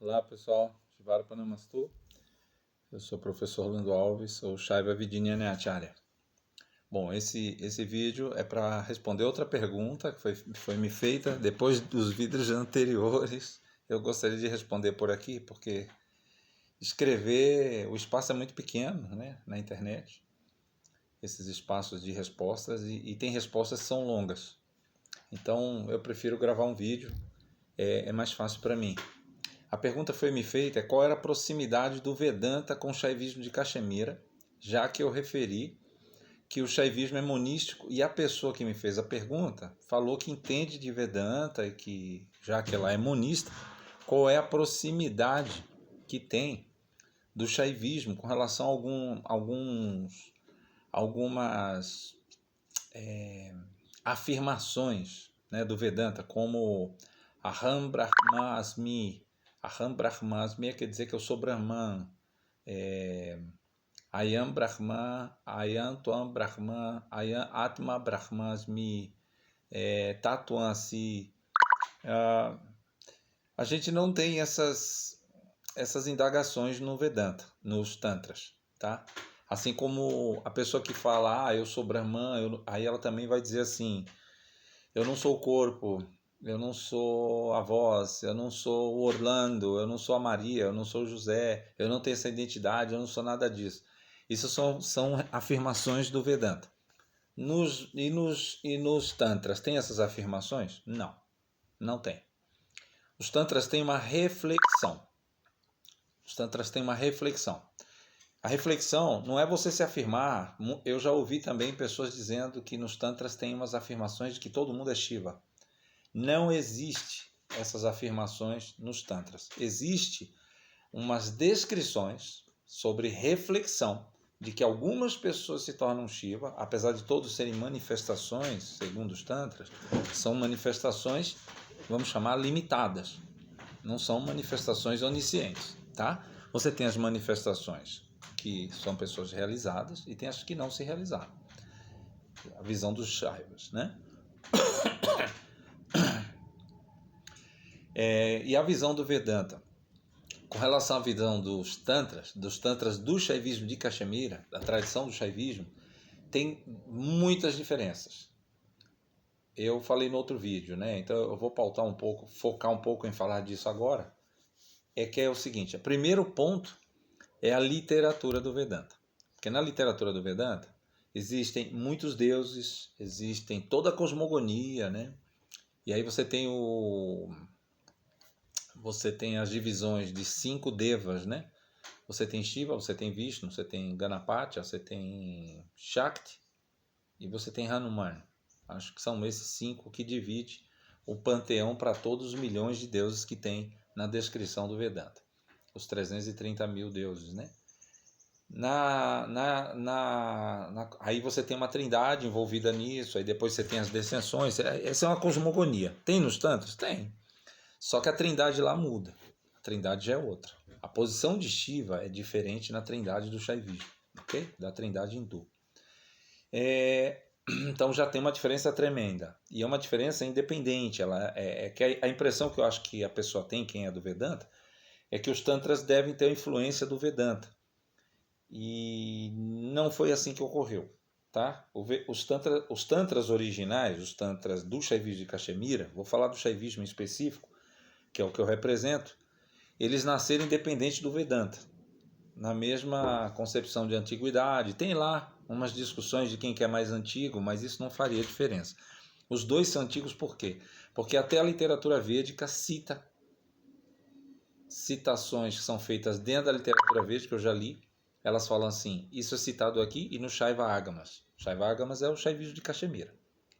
Olá pessoal, Shivara Namastu. Eu sou o professor Orlando Alves, sou Shaiva Vidinaya Acharya. Bom, esse vídeo é para responder outra pergunta que foi me feita depois dos vídeos anteriores. Eu gostaria de responder por aqui, porque escrever, o espaço é muito pequeno, né, na internet, esses espaços de respostas, e tem respostas que são longas. Então eu prefiro gravar um vídeo, é mais fácil para mim. A pergunta foi me feita qual era a proximidade do Vedanta com o Shaivismo de Caxemira, já que eu referi que o Shaivismo é monístico e a pessoa que me fez a pergunta falou que entende de Vedanta e que, já que ela é monista, qual é a proximidade que tem do Shaivismo com relação a algumas afirmações, né, do Vedanta, como Aham Brahmasmi. Aham Brahmasmi quer dizer que eu sou Brahman. Ayam Brahman, Ayam Tuam Brahman, Ayam Atma Brahmasmi, Tatuam Si. A gente não tem essas indagações no Vedanta, nos Tantras, tá? Assim como a pessoa que fala, eu sou Brahman, aí ela também vai dizer assim, eu não sou o corpo, eu não sou a voz, eu não sou o Orlando, eu não sou a Maria, eu não sou o José, eu não tenho essa identidade, eu não sou nada disso. Isso são afirmações do Vedanta. E nos Tantras, tem essas afirmações? Não, não tem. Os Tantras têm uma reflexão. Os Tantras têm uma reflexão. A reflexão não é você se afirmar. Eu já ouvi também pessoas dizendo que nos Tantras tem umas afirmações de que todo mundo é Shiva. Não existe essas afirmações nos Tantras. Existe umas descrições sobre reflexão de que algumas pessoas se tornam Shiva, apesar de todos serem manifestações, segundo os Tantras, são manifestações, vamos chamar, limitadas. Não são manifestações oniscientes, tá? Você tem as manifestações que são pessoas realizadas e tem as que não se realizaram. A visão dos Shaivas, né? E a visão do Vedanta, com relação à visão dos Tantras do Shaivismo de Caxemira, da tradição do Shaivismo, tem muitas diferenças. Eu falei no outro vídeo, né? Então eu vou pautar um pouco, focar um pouco em falar disso agora. Que é o seguinte: o primeiro ponto é a literatura do Vedanta. Porque na literatura do Vedanta existem muitos deuses, existem toda a cosmogonia, né? E aí você tem as divisões de 5 devas, né? Você tem Shiva, você tem Vishnu, você tem Ganapati, você tem Shakti e você tem Hanuman. Acho que são esses 5 que divide o panteão para todos os milhões de deuses que tem na descrição do Vedanta. Os 330 mil deuses, né? Aí você tem uma trindade envolvida nisso, aí depois você tem as descensões. Essa é uma cosmogonia. Tem nos Tantras? Tem. Só que a trindade lá muda. A trindade já é outra. A posição de Shiva é diferente na trindade do Shaivismo, ok? Da trindade hindu. Então já tem uma diferença tremenda. E é uma diferença independente. Que a impressão que eu acho que a pessoa tem, quem é do Vedanta, é que os Tantras devem ter a influência do Vedanta. E não foi assim que ocorreu. Tá? Os Tantras originais, os Tantras do Shaivismo de Caxemira, vou falar do Shaivismo em específico, que é o que eu represento, eles nasceram independente do Vedanta, na mesma concepção de antiguidade. Tem lá umas discussões de quem que é mais antigo, mas isso não faria diferença. Os dois são antigos por quê? Porque até a literatura védica cita citações que são feitas dentro da literatura védica, que eu já li, elas falam assim, isso é citado aqui e no Shaiva Agamas. Shaiva Agamas é o Shaivismo de Caxemira,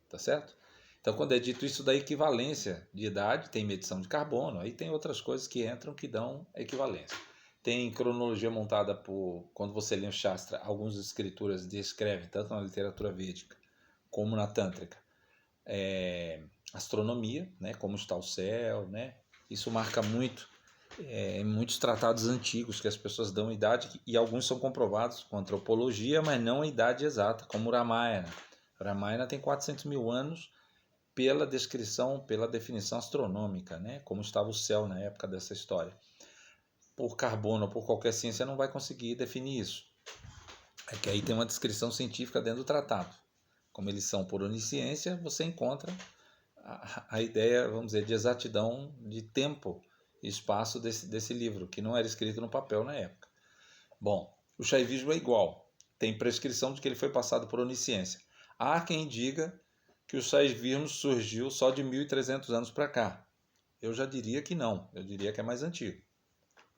tá certo? Então, quando é dito isso da equivalência de idade, tem medição de carbono, aí tem outras coisas que entram que dão equivalência. Tem cronologia montada por, quando você lê o Shastra, algumas escrituras descrevem, tanto na literatura védica como na tântrica, astronomia, né, como está o céu, né? Isso marca muito em muitos tratados antigos que as pessoas dão idade, e alguns são comprovados com antropologia, mas não a idade exata, como o Ramayana. Ramayana tem 400 mil anos, pela descrição, pela definição astronômica, né? Como estava o céu na época dessa história. por carbono ou por qualquer ciência não vai conseguir definir isso. É que aí tem uma descrição científica dentro do tratado. Como eles são por onisciência, você encontra a ideia, vamos dizer, de exatidão de tempo e espaço desse livro, que não era escrito no papel na época. Bom, o shaivismo é igual. Tem prescrição de que ele foi passado por onisciência. Há quem diga que o shaivismo surgiu só de 1.300 anos para cá. Eu já diria que não. Eu diria que é mais antigo.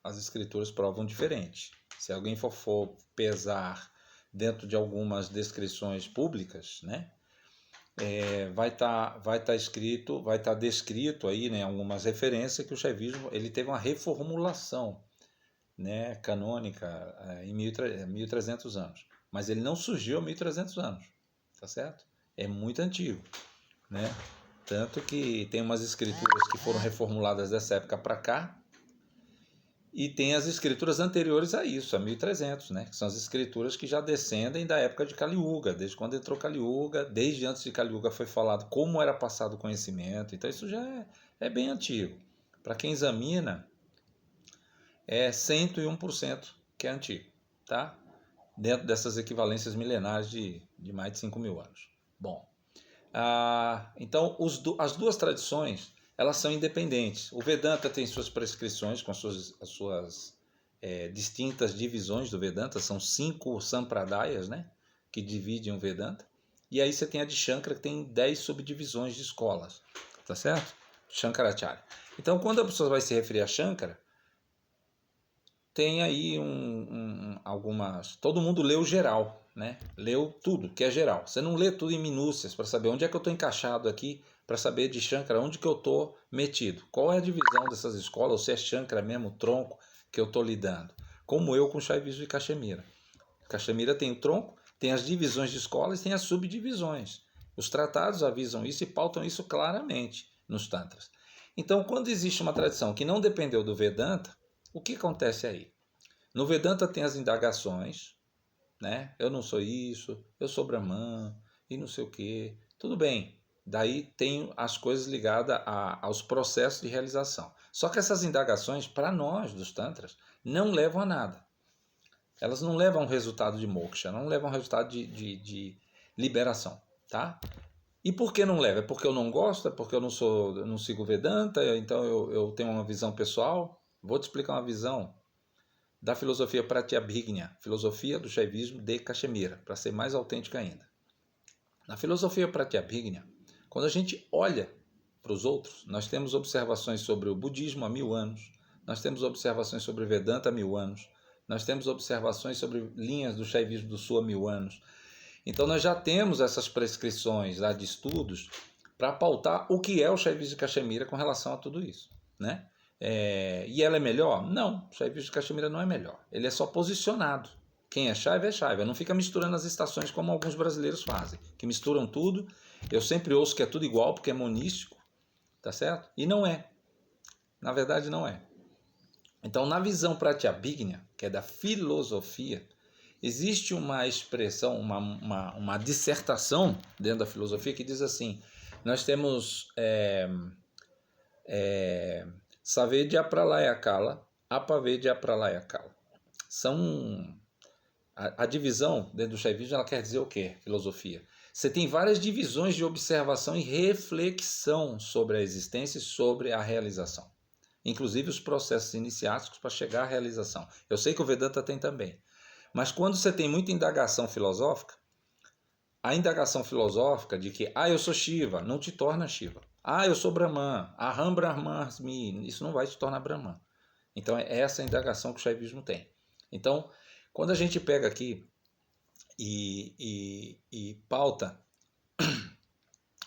As escrituras provam diferente. Se alguém for pesar dentro de algumas descrições públicas, né, vai estar escrito, vai estar descrito aí, né, algumas referências que o shaivismo ele teve uma reformulação, né, canônica em 1.300 anos. Mas ele não surgiu há 1.300 anos, tá certo? É muito antigo, né? Tanto que tem umas escrituras que foram reformuladas dessa época para cá, e tem as escrituras anteriores a isso, a 1.300, né? Que são as escrituras que já descendem da época de Kali Yuga, desde quando entrou Kali Yuga, desde antes de Kali Yuga foi falado como era passado o conhecimento, então isso já é bem antigo. Para quem examina, é 101% que é antigo, tá? Dentro dessas equivalências milenares de mais de 5.000 anos. Bom, então as duas tradições elas são independentes. O Vedanta tem suas prescrições com as suas distintas divisões do Vedanta, são 5 sampradayas, né, que dividem o Vedanta. E aí você tem a de Shankara, que tem 10 subdivisões de escolas, tá certo? Shankaracharya. Então, quando a pessoa vai se referir a Shankara, tem aí algumas... Todo mundo lê o geral, né? Leu tudo, que é geral. Você não lê tudo em minúcias para saber onde é que eu estou encaixado aqui, para saber de Shankara onde que eu estou metido. Qual é a divisão dessas escolas, ou se é Shankara mesmo, o tronco que eu estou lidando. Como eu com Shaivismo e Cachemira. Cachemira tem o tronco, tem as divisões de escolas e tem as subdivisões. Os tratados avisam isso e pautam isso claramente nos Tantras. Então, quando existe uma tradição que não dependeu do Vedanta, o que acontece aí? No Vedanta tem as indagações, né? Eu não sou isso, eu sou Brahman, e não sei o quê. Tudo bem, daí tem as coisas ligadas aos processos de realização. Só que essas indagações, para nós dos Tantras, não levam a nada. Elas não levam a um resultado de moksha, não levam a um resultado de liberação, tá? E por que não leva? É porque eu não gosto? É porque eu não sigo Vedanta? Então eu tenho uma visão pessoal? Vou te explicar uma visão da filosofia Pratyabhijna, filosofia do Shaivismo de Cachemira, para ser mais autêntica ainda. Na filosofia Pratyabhijna, quando a gente olha para os outros, nós temos observações sobre o budismo há 1.000 anos, nós temos observações sobre o Vedanta há 1.000 anos, nós temos observações sobre linhas do Shaivismo do Sul há 1.000 anos. Então nós já temos essas prescrições lá de estudos para pautar o que é o Shaivismo de Cachemira com relação a tudo isso, né? E ela é melhor? Não, o Shaivismo de Cachemira não é melhor. Ele é só posicionado. Quem é Shaiva é Shaiva. Não fica misturando as estações como alguns brasileiros fazem, que misturam tudo. Eu sempre ouço que é tudo igual porque é monístico, tá certo? E não é. Na verdade não é. Então na visão Pratyabhijna, que é da filosofia, existe uma expressão, uma dissertação dentro da filosofia que diz assim: nós temos Savedya Pralaya Kala, Apavedya Pralaya Kala. São a divisão dentro do Shaivismo, ela quer dizer o quê? Filosofia. Você tem várias divisões de observação e reflexão sobre a existência e sobre a realização. Inclusive os processos iniciáticos para chegar à realização. Eu sei que o Vedanta tem também. Mas quando você tem muita indagação filosófica, a indagação filosófica de que eu sou Shiva, não te torna Shiva. Eu sou Brahman, Aham Brahmasmi, isso não vai te tornar Brahman. Então é essa a indagação que o Shaivismo tem. Então, quando a gente pega aqui e pauta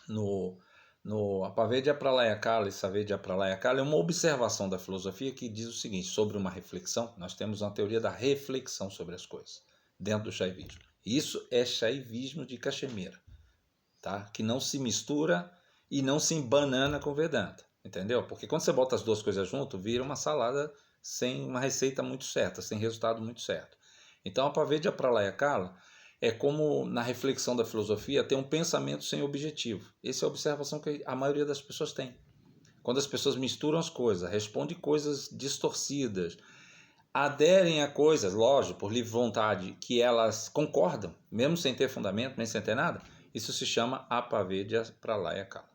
no Apavedya Pralaya Kala e Savedya Pralaya Kala, é uma observação da filosofia que diz o seguinte, sobre uma reflexão, nós temos uma teoria da reflexão sobre as coisas, dentro do Shaivismo. Isso é Shaivismo de Cachemira, tá? Que não se mistura e não se embanana com Vedanta, entendeu? Porque quando você bota as duas coisas junto, vira uma salada sem uma receita muito certa, sem resultado muito certo. Então, a Apavedya Pralaya Kala é como, na reflexão da filosofia, ter um pensamento sem objetivo. Essa é a observação que a maioria das pessoas tem. Quando as pessoas misturam as coisas, respondem coisas distorcidas, aderem a coisas, lógico, por livre vontade, que elas concordam, mesmo sem ter fundamento, nem sem ter nada, isso se chama apavedya pralaya kala.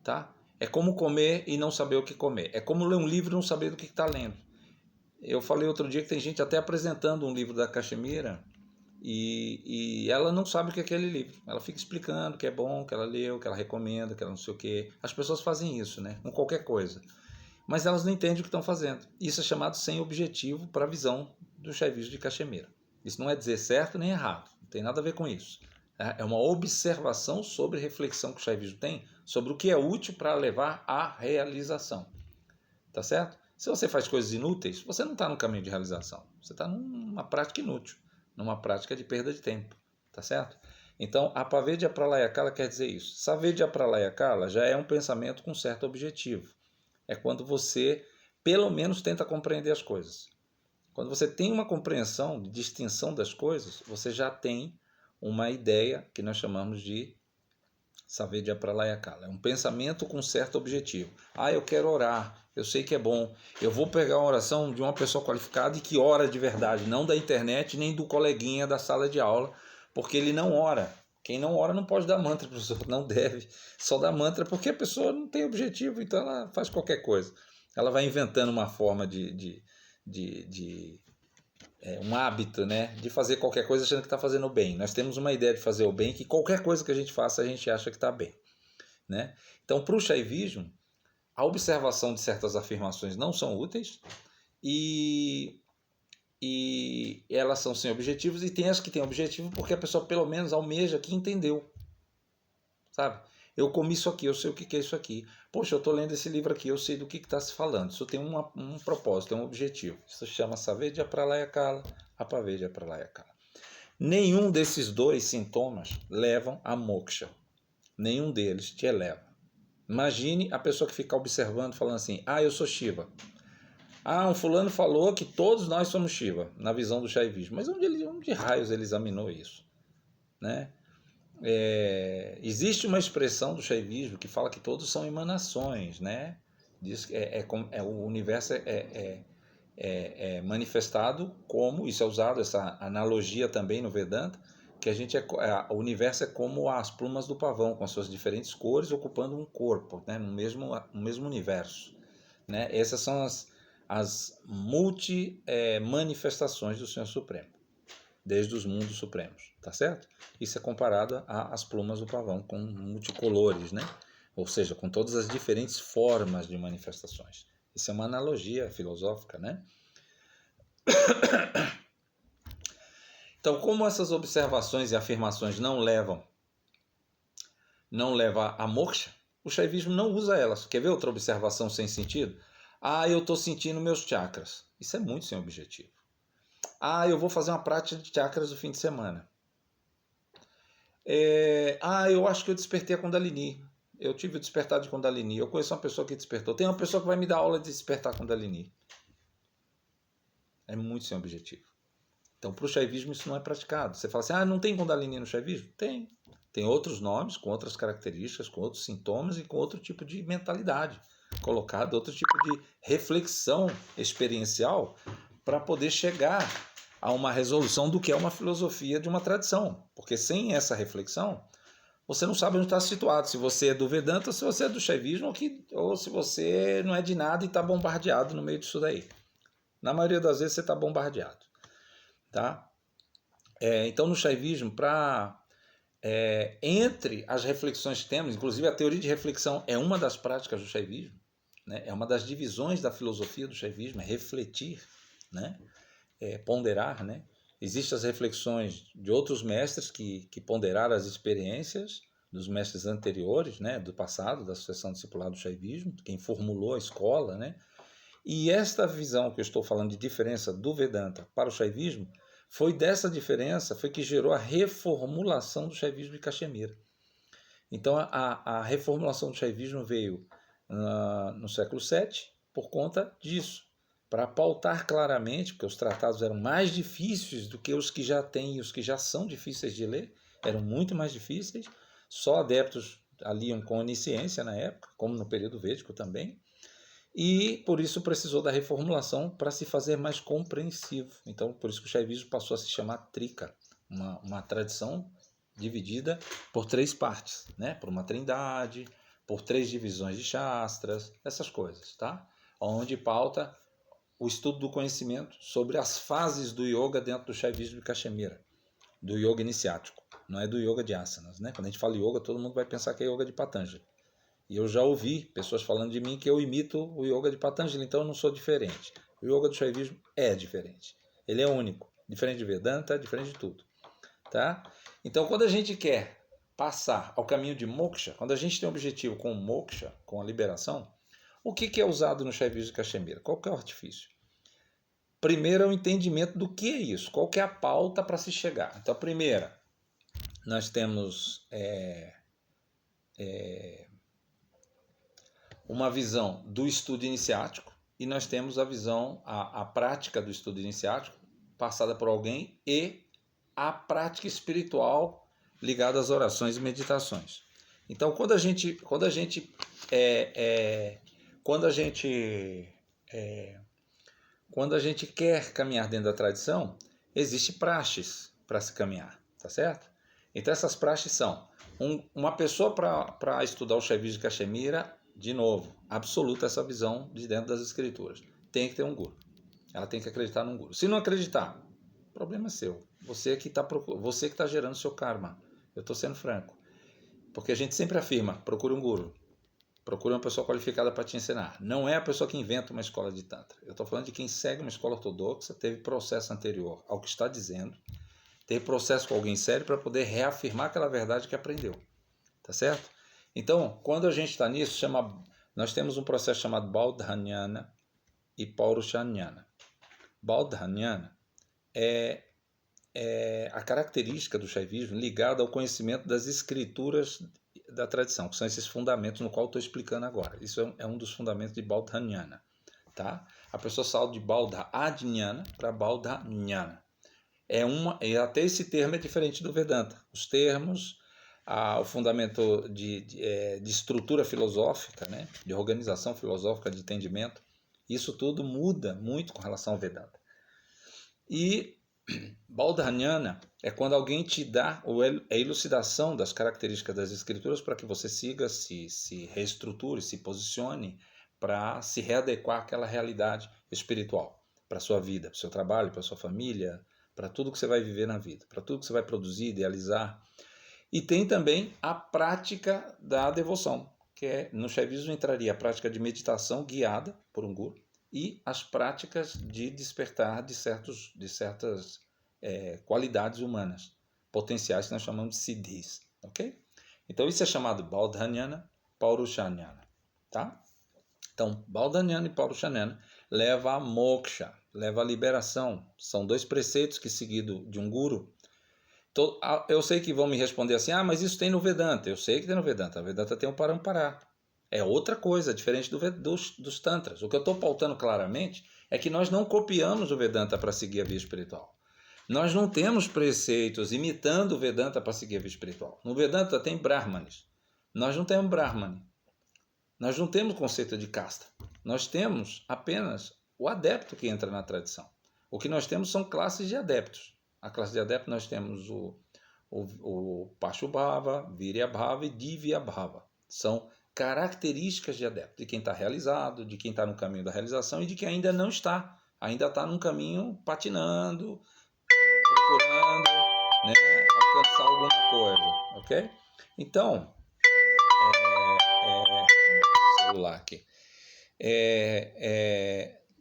Tá? É como comer e não saber o que comer. É como ler um livro e não saber do que está lendo. Eu falei outro dia que tem gente até apresentando um livro da Cachemira e ela não sabe o que é aquele livro. Ela fica explicando que é bom, que ela leu, que ela recomenda, que ela não sei o quê. As pessoas fazem isso, né? Com qualquer coisa. Mas elas não entendem o que estão fazendo. Isso é chamado sem objetivo para a visão do Shaivismo de Cachemira. Isso não é dizer certo nem errado. Não tem nada a ver com isso. É uma observação sobre reflexão que o Shaivismo tem sobre o que é útil para levar à realização. Tá certo? Se você faz coisas inúteis, você não está no caminho de realização. Você está numa prática inútil, numa prática de perda de tempo. Tá certo? Então, apavedya pralaya kala quer dizer isso. Savedya pralaya kala já é um pensamento com certo objetivo. É quando você, pelo menos, tenta compreender as coisas. Quando você tem uma compreensão de distinção das coisas, você já tem uma ideia que nós chamamos de Savedya pralaya kala. É um pensamento com certo objetivo. Eu quero orar, eu sei que é bom. Eu vou pegar uma oração de uma pessoa qualificada e que ora de verdade, não da internet nem do coleguinha da sala de aula, porque ele não ora. Quem não ora não pode dar mantra para os outros, não deve. Só dá mantra porque a pessoa não tem objetivo, então ela faz qualquer coisa. Ela vai inventando uma forma um hábito, né, de fazer qualquer coisa achando que está fazendo bem. Nós temos uma ideia de fazer o bem que qualquer coisa que a gente faça a gente acha que está bem, né? Então, para o Shaivismo, a observação de certas afirmações não são úteis e elas são sem objetivos, e tem as que têm objetivo porque a pessoa pelo menos almeja que entendeu, sabe? Eu comi isso aqui, eu sei o que é isso aqui. Poxa, eu estou lendo esse livro aqui, eu sei do que está se falando. Isso tem um propósito, tem um objetivo. Isso se chama Savedya pralaya kala, apavedya pralaya kala. Nenhum desses dois sintomas levam a moksha. Nenhum deles te eleva. Imagine a pessoa que fica observando, falando assim, eu sou Shiva. Um fulano falou que todos nós somos Shiva, na visão do Shaivismo. Mas onde raios ele examinou isso? Né? Existe uma expressão do Shaivismo que fala que todos são emanações, né? Diz que o universo é manifestado como, isso é usado, essa analogia também no Vedanta, que o universo é como as plumas do pavão, com as suas diferentes cores, ocupando um corpo, né? no mesmo universo. Né? Essas são as multi-manifestações do Senhor Supremo, desde os mundos supremos, tá certo? Isso é comparado às plumas do pavão, com multicolores, né? Ou seja, com todas as diferentes formas de manifestações. Isso é uma analogia filosófica, né? Então, como essas observações e afirmações não levam a moksha, o Shaivismo não usa elas. Quer ver outra observação sem sentido? Eu estou sentindo meus chakras. Isso é muito sem objetivo. Eu vou fazer uma prática de chakras no fim de semana. Eu acho que eu despertei a Kundalini. Eu tive o despertar de Kundalini. Eu conheço uma pessoa que despertou. Tem uma pessoa que vai me dar aula de despertar Kundalini. É muito sem objetivo. Então, para o Shaivismo isso não é praticado. Você fala assim, não tem Kundalini no Shaivismo? Tem. Tem outros nomes, com outras características, com outros sintomas e com outro tipo de mentalidade colocado, outro tipo de reflexão experiencial para poder chegar a uma resolução do que é uma filosofia de uma tradição. Porque sem essa reflexão, você não sabe onde está situado. Se você é do Vedanta, ou se você é do Shaivismo, ou se você não é de nada e está bombardeado no meio disso daí. Na maioria das vezes você está bombardeado. Tá? Então, no Shaivismo, entre as reflexões que temos, inclusive a teoria de reflexão é uma das práticas do Shaivismo, né? É uma das divisões da filosofia do Shaivismo, é refletir, né? Ponderar, né? Existem as reflexões de outros mestres que ponderaram as experiências dos mestres anteriores, né? Do passado, da sucessão discipular do Shaivismo, quem formulou a escola, né? E esta visão que eu estou falando de diferença do Vedanta para o Shaivismo, foi dessa diferença foi que gerou a reformulação do Shaivismo de Cachemira. Então, a reformulação do Shaivismo veio no século VII por conta disso, para pautar claramente, porque os tratados eram mais difíceis do que os que já têm e os que já são difíceis de ler, eram muito mais difíceis, só adeptos liam com onisciência na época, como no período védico também, E por isso precisou da reformulação para se fazer mais compreensivo. Então, por isso que o Shaivismo passou a se chamar Trika, uma tradição dividida por 3 partes, né? Por uma trindade, por 3 divisões de Shastras, essas coisas, tá? Onde pauta o estudo do conhecimento sobre as fases do yoga dentro do Shaivismo de Cachemira, do yoga iniciático, não é do yoga de asanas, né? Quando a gente fala yoga, todo mundo vai pensar que é yoga de Patanjali. E eu já ouvi pessoas falando de mim que eu imito o yoga de Patanjali, então eu não sou diferente. O yoga do Shaivismo é diferente. Ele é único, diferente de Vedanta, diferente de tudo, tá? Então, quando a gente quer passar ao caminho de moksha, quando a gente tem um objetivo com o moksha, com a liberação, o que é usado no Shaivismo de Cachemira? Qual que é o artifício? Primeiro é o entendimento do que é isso, qual que é a pauta para se chegar. Então, a primeira, nós temos uma visão do estudo iniciático e nós temos a visão, a prática do estudo iniciático passada por alguém e a prática espiritual ligada às orações e meditações. Então, quando a gente quer caminhar dentro da tradição, existe praxes para se caminhar, tá certo? Então essas praxes são uma pessoa para estudar o Shaivismo de Cachemira, de novo, absoluta essa visão de dentro das escrituras. Tem que ter um guru. Ela tem que acreditar num guru. Se não acreditar, o problema é seu. Você que está gerando seu karma. Eu estou sendo franco. Porque a gente sempre afirma, procure um guru. Procure uma pessoa qualificada para te ensinar. Não é a pessoa que inventa uma escola de Tantra. Eu estou falando de quem segue uma escola ortodoxa, teve processo anterior ao que está dizendo, teve processo com alguém sério para poder reafirmar aquela verdade que aprendeu. Tá certo? Então, quando a gente está nisso, nós temos um processo chamado Baudhanyana e Paurushanyana. Baudhanyana é a característica do Shaivismo ligada ao conhecimento das escrituras da tradição, que são esses fundamentos no qual estou explicando agora. Isso é um dos fundamentos de Baudhanyana. Tá? A pessoa saiu de Baudhanyana para Baudhanyana. E até esse termo é diferente do Vedanta. Os termos, o fundamento de estrutura filosófica, né? De organização filosófica, de entendimento, isso tudo muda muito com relação ao Vedanta. E Baudhanyana é quando alguém te dá a elucidação das características das escrituras para que você siga, se reestruture, se posicione para se readequar àquela realidade espiritual, para a sua vida, para o seu trabalho, para a sua família, para tudo que você vai viver na vida, para tudo que você vai produzir, idealizar. E tem também a prática da devoção, que no Shaivismo entraria a prática de meditação guiada por um guru, e as práticas de despertar de certas qualidades humanas, potenciais que nós chamamos de siddhis, ok? Então isso é chamado Baudhanyana, Paurushanyana, tá? Então, Baudhanyana e Paurushanyana leva a moksha, leva a liberação. São 2 preceitos que, seguido de um guru. Eu sei que vão me responder assim, mas isso tem no Vedanta. Eu sei que tem no Vedanta. A Vedanta tem o Parampara. É outra coisa, diferente dos Tantras. O que eu estou pautando claramente é que nós não copiamos o Vedanta para seguir a via espiritual. Nós não temos preceitos imitando o Vedanta para seguir a via espiritual. No Vedanta tem Brahmanes. Nós não temos Brahmane. Nós não temos conceito de casta. Nós temos apenas o adepto que entra na tradição. O que nós temos são classes de adeptos. A classe de adeptos nós temos o Pashubhava, Viryabhava e Divyabhava. São características de adepto, de quem está realizado, de quem está no caminho da realização e de quem ainda não está. Ainda está num caminho patinando, procurando, né, alcançar alguma coisa. Ok? Então, celular aqui.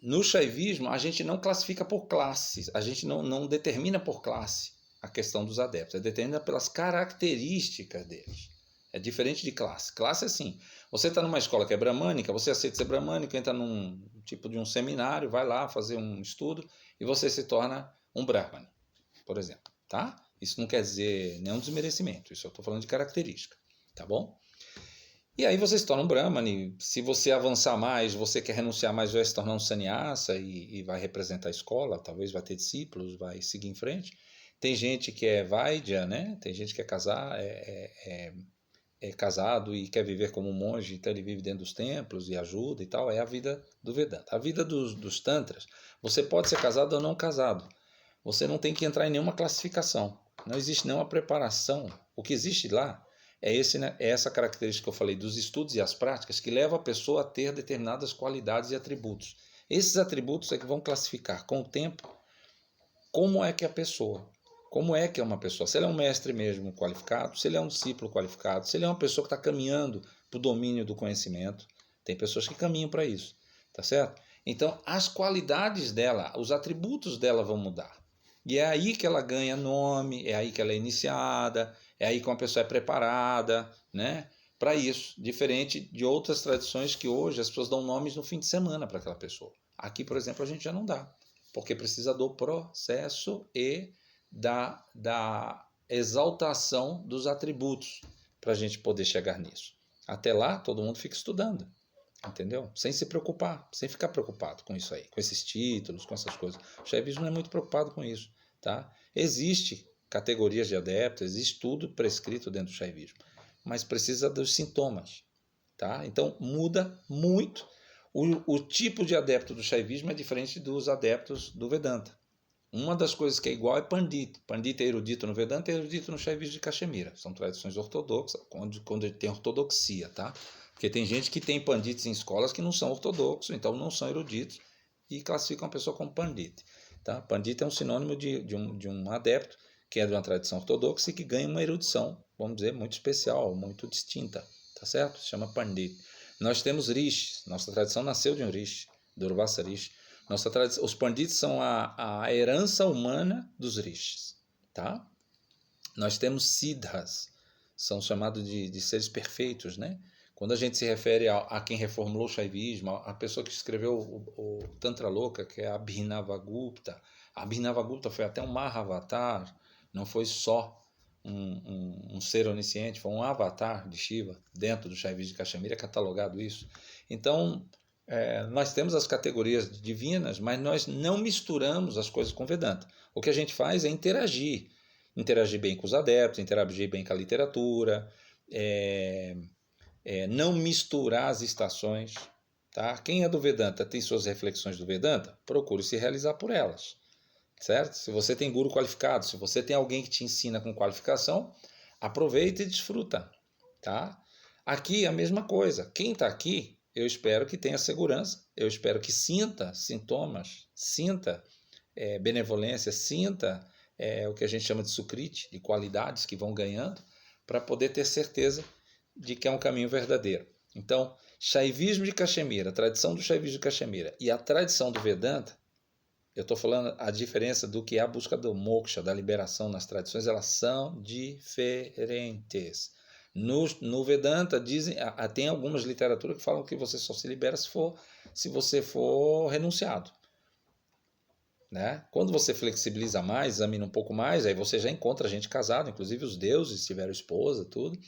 No Shaivismo, a gente não classifica por classes, a gente não determina por classe a questão dos adeptos, é determinada pelas características deles. É diferente de classe. Classe é assim, você está numa escola que é bramânica, você aceita ser bramânico, entra num tipo de um seminário, vai lá fazer um estudo e você se torna um brahmane, por exemplo. Tá? Isso não quer dizer nenhum desmerecimento, isso eu estou falando de característica. Tá bom? E aí você se torna um Brahmane. Se você avançar mais, você quer renunciar mais, vai se tornar um sannyasa e vai representar a escola, talvez vai ter discípulos, vai seguir em frente. Tem gente que é Vaidya, né? Tem gente que quer casar, é casado e quer viver como um monge, então ele vive dentro dos templos e ajuda e tal, é a vida do Vedanta. A vida dos Tantras, você pode ser casado ou não casado. Você não tem que entrar em nenhuma classificação. Não existe nenhuma preparação. O que existe lá é essa característica que eu falei dos estudos e as práticas que leva a pessoa a ter determinadas qualidades e atributos. Esses atributos é que vão classificar com o tempo como é que é a pessoa. Como é que é uma pessoa? Se ele é um mestre mesmo qualificado, se ele é um discípulo qualificado, se ele é uma pessoa que está caminhando para o domínio do conhecimento. Tem pessoas que caminham para isso, tá certo? Então, as qualidades dela, os atributos dela vão mudar. E é aí que ela ganha nome, é aí que ela é iniciada, é aí que uma pessoa é preparada, né? Para isso, diferente de outras tradições que hoje as pessoas dão nomes no fim de semana para aquela pessoa. Aqui, por exemplo, a gente já não dá, porque precisa do processo e da exaltação dos atributos para a gente poder chegar nisso. Até lá, todo mundo fica estudando, entendeu? Sem se preocupar, sem ficar preocupado com isso aí, com esses títulos, com essas coisas. O shaivismo não é muito preocupado com isso, tá? Existe categorias de adeptos, existe tudo prescrito dentro do shaivismo, mas precisa dos sintomas, tá? Então muda muito. O tipo de adepto do shaivismo é diferente dos adeptos do Vedanta. Uma das coisas que é igual é Pandita. Pandita é erudito no Vedanta e é erudito no Shaivismo de Caxemira. São tradições ortodoxas, quando tem ortodoxia, tá? Porque tem gente que tem panditas em escolas que não são ortodoxos, então não são eruditos e classificam a pessoa como pandita. Tá? Pandita é um sinônimo de um adepto que é de uma tradição ortodoxa e que ganha uma erudição, vamos dizer, muito especial, muito distinta, tá certo? Se chama pandita. Nós temos rishis, nossa tradição nasceu de um rishi, do Urvasa Rishi. Os pandits são a herança humana dos rishis, tá? Nós temos siddhas, são chamados de seres perfeitos, né? Quando a gente se refere a quem reformulou o Shaivismo, a pessoa que escreveu o Tantra Loka, que é a Abhinavagupta. A Abhinavagupta foi até um Mahavatar, não foi só um ser onisciente, foi um avatar de Shiva dentro do Shaivismo de Caxemira, é catalogado isso. Então, nós temos as categorias divinas, mas nós não misturamos as coisas com Vedanta. O que a gente faz é interagir bem com os adeptos, interagir bem com a literatura, não misturar as estações. Tá? Quem é do Vedanta tem suas reflexões do Vedanta, procure se realizar por elas. Certo? Se você tem guru qualificado, se você tem alguém que te ensina com qualificação, aproveita e desfruta. Tá? Aqui a mesma coisa. Quem está aqui, eu espero que tenha segurança, eu espero que sinta sintomas, sinta benevolência, sinta o que a gente chama de sukriti, de qualidades que vão ganhando, para poder ter certeza de que é um caminho verdadeiro. Então, Shaivismo de Caxemira, a tradição do Shaivismo de Caxemira e a tradição do Vedanta, eu estou falando a diferença do que é a busca do moksha, da liberação nas tradições, elas são diferentes. No Vedanta tem algumas literaturas que falam que você só se libera se você for renunciado. Né? Quando você flexibiliza mais, examina um pouco mais, aí você já encontra gente casada, inclusive os deuses tiveram esposa, tudo,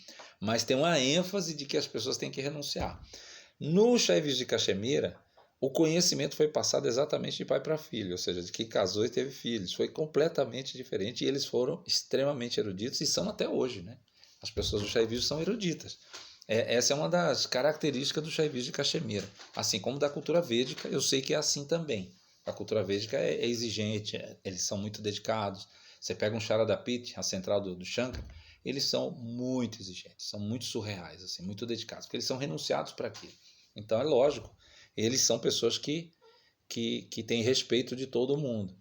mas tem uma ênfase de que as pessoas têm que renunciar. No Shaivismo de Caxemira, o conhecimento foi passado exatamente de pai para filho, ou seja, de que casou e teve filhos. Foi completamente diferente e eles foram extremamente eruditos e são até hoje. Né? As pessoas do Shaivismo são eruditas. Essa é uma das características do Shaivismo de Caxemira. Assim como da cultura védica, eu sei que é assim também. A cultura védica é exigente, eles são muito dedicados. Você pega um Sharadapiti, a central do Shankara, eles são muito exigentes, são muito surreais, assim, muito dedicados, porque eles são renunciados para aquilo. Então é lógico, eles são pessoas que têm respeito de todo mundo.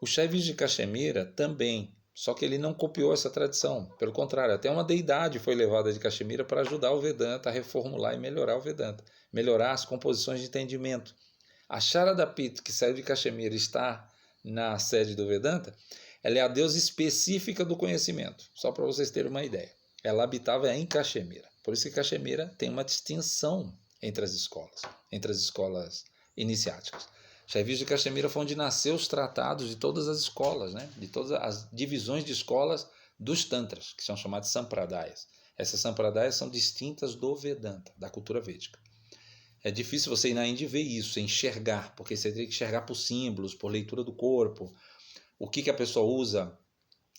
O Shaivismo de Caxemira também, só que ele não copiou essa tradição. Pelo contrário, até uma deidade foi levada de Caxemira para ajudar o Vedanta a reformular e melhorar o Vedanta, melhorar as composições de entendimento. A Sharadapiti, que saiu de Caxemira, está na sede do Vedanta, ela é a deusa específica do conhecimento, só para vocês terem uma ideia. Ela habitava em Caxemira. Por isso que Caxemira tem uma distinção entre as escolas iniciáticas. Shaivismo de Caxemira foi onde nasceu os tratados de todas as escolas, né? De todas as divisões de escolas dos Tantras, que são chamadas Sampradayas. Essas Sampradayas são distintas do Vedanta, da cultura védica. É difícil você ir na Índia e ver isso, enxergar, porque você tem que enxergar por símbolos, por leitura do corpo, o que a pessoa usa,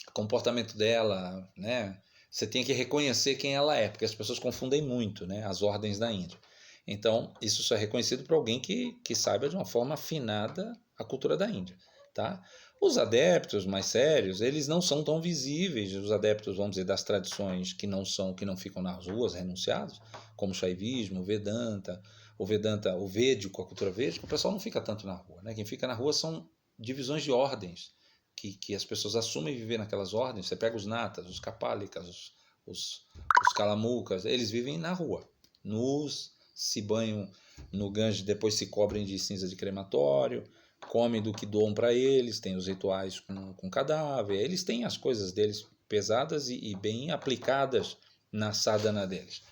o comportamento dela, né? você tem que reconhecer quem ela é, porque as pessoas confundem muito, né, as ordens da Índia. Então, isso só é reconhecido por alguém que saiba de uma forma afinada a cultura da Índia, tá? Os adeptos mais sérios, eles não são tão visíveis, os adeptos, vamos dizer, das tradições que não ficam nas ruas, renunciados, como o Shaivismo, o Vedanta, o Védico, a cultura védica, o pessoal não fica tanto na rua, né? Quem fica na rua são divisões de ordens, que as pessoas assumem viver naquelas ordens. Você pega os natas, os kapalikas, os kalamukas, eles vivem na rua, nus, se banham no Ganges, depois se cobrem de cinza de crematório, comem do que doam para eles, tem os rituais com cadáver, eles têm as coisas deles pesadas e bem aplicadas na sadhana deles.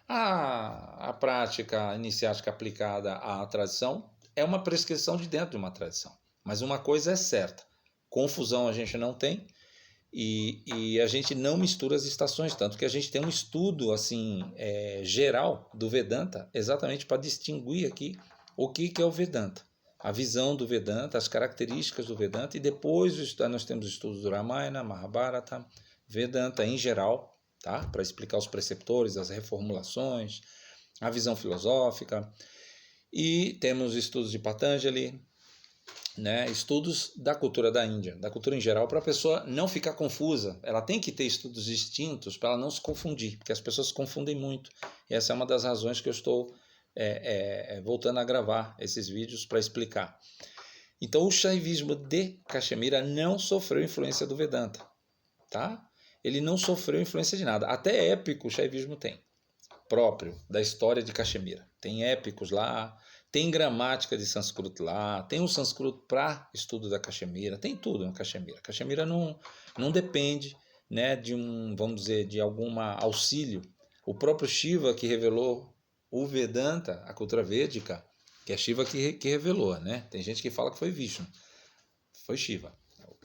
A prática iniciática aplicada à tradição é uma prescrição de dentro de uma tradição, mas uma coisa é certa, confusão a gente não tem, e a gente não mistura as estações, tanto que a gente tem um estudo assim geral do Vedanta, exatamente para distinguir aqui o que é o Vedanta, a visão do Vedanta, as características do Vedanta, e depois nós temos estudos do Ramayana, Mahabharata, Vedanta em geral, tá? Para explicar os preceptores, as reformulações, a visão filosófica, e temos estudos de Patanjali, né, estudos da cultura da Índia, da cultura em geral, para a pessoa não ficar confusa. Ela tem que ter estudos distintos para ela não se confundir, porque as pessoas se confundem muito. E essa é uma das razões que eu estou voltando a gravar esses vídeos para explicar. Então, o Shaivismo de Caxemira não sofreu influência do Vedanta, tá? Ele não sofreu influência de nada. Até épico o Shaivismo tem, próprio da história de Caxemira. Tem épicos lá, tem gramática de sânscrito lá, tem um sânscrito para estudo da Caxemira, tem tudo na Caxemira. Caxemira não depende, né, vamos dizer, de algum auxílio. O próprio Shiva que revelou o Vedanta, a cultura védica, que é Shiva que revelou, né? Tem gente que fala que foi Vishnu, foi Shiva.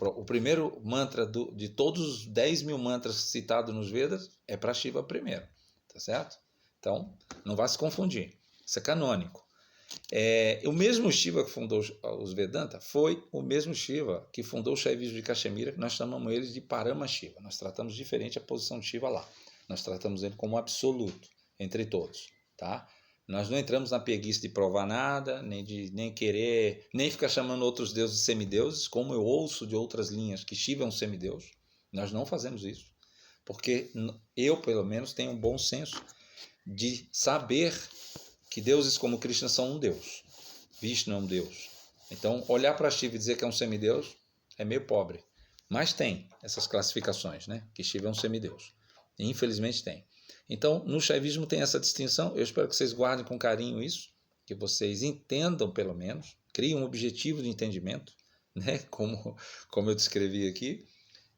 O primeiro mantra de todos os 10 mil mantras citados nos Vedas é para Shiva primeiro, tá certo? Então, não vai se confundir, isso é canônico. O mesmo Shiva que fundou os Vedanta foi o mesmo Shiva que fundou o Shaivismo de Caxemira, que nós chamamos ele de Parama Shiva. Nós tratamos diferente a posição de Shiva lá. Nós tratamos ele como absoluto entre todos, tá? Nós não entramos na preguiça de provar nada, nem querer, nem ficar chamando outros deuses de semideuses, como eu ouço de outras linhas que Shiva é um semideus. Nós não fazemos isso, porque eu, pelo menos, tenho um bom senso de saber que deuses como Krishna são um deus, Vishnu é um deus. Então, olhar para Shiva e dizer que é um semideus é meio pobre. Mas tem essas classificações, né? Que Shiva é um semideus. E, infelizmente tem. Então, no Shaivismo tem essa distinção. Eu espero que vocês guardem com carinho isso, que vocês entendam pelo menos, criem um objetivo de entendimento, né? Como eu descrevi aqui,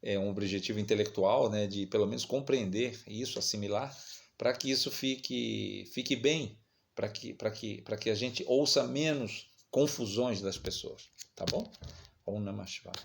é um objetivo intelectual, né? De pelo menos compreender isso, assimilar, para que isso fique bem, para que a gente ouça menos confusões das pessoas, tá bom? Om Namah Shivaya.